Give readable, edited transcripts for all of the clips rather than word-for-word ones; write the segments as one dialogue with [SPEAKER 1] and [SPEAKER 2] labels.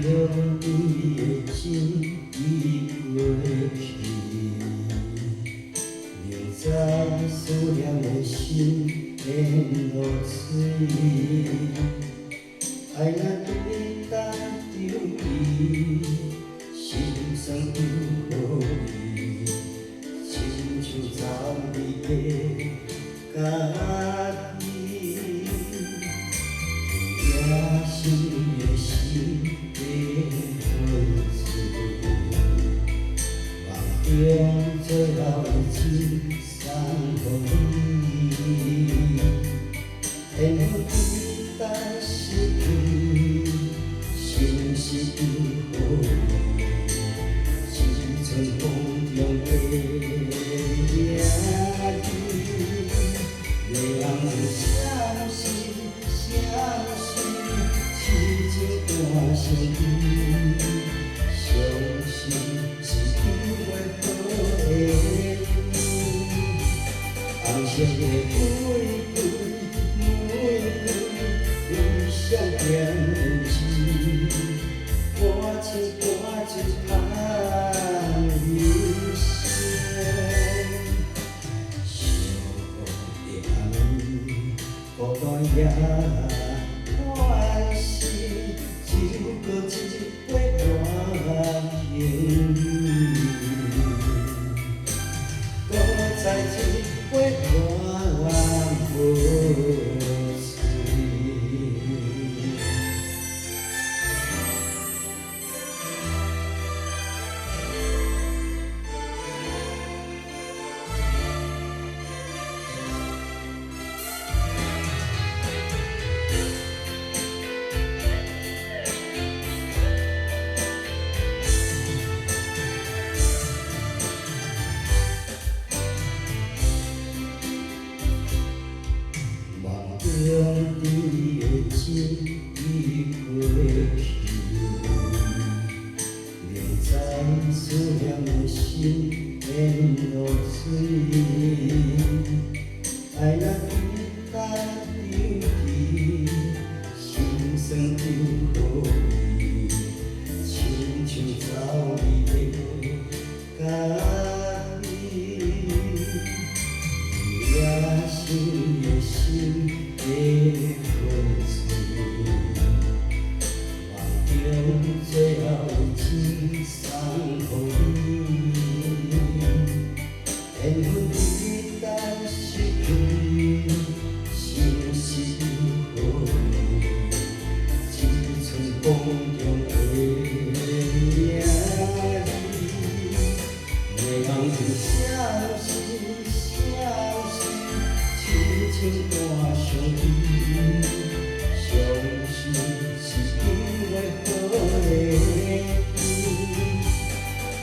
[SPEAKER 1] 着你的情已过去，明知思念的心变落水，爱若对答着伊，心酸又何意？亲像走离的家己，也心的心变灰碎，梦中最后的情送予你，缘分对待失去，心是又何意？一寸风中的影儿，让人相信，相信痴情断相依，相信是因为好的你。红色的玫瑰，玫瑰为想念人情，我情我只盼一生。孤单也欢喜，就搁一杯大情，搁再一杯大无水。用你的情已过去，明知思念的心变落水，爱若对待着伊，心酸又何意？亲像走离的家己，也心的心。的分碎，梦中最后的情送予你，缘分对待失去，心是又何意？一寸风中的影儿，让人相信，相信痴情断相依，相信是因为好的你。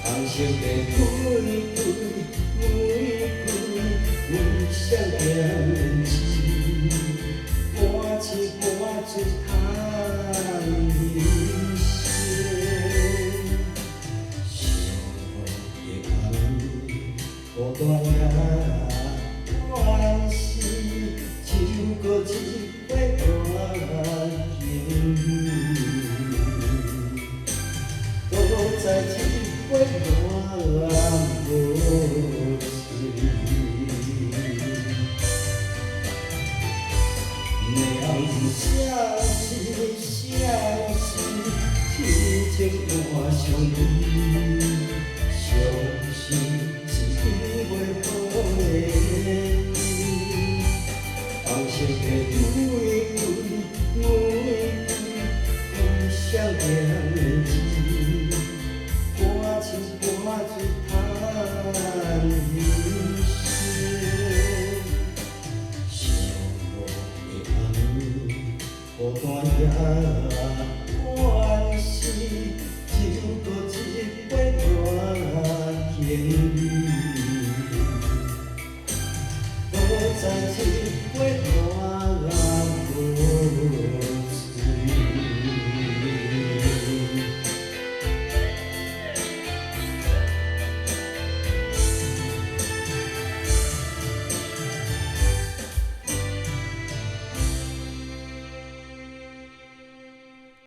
[SPEAKER 1] 红色的玫瑰，玫瑰为想念人情，半情半醉叹一生。相遇的暗，孤单也欢喜，就搁一杯大情，搁再一杯大无水。让人相信，相信痴情断相依，相信是因为好的你。红色的玫瑰，玫瑰为想念人情，半情半醉叹一生。孤单也欢喜，就搁一杯大情。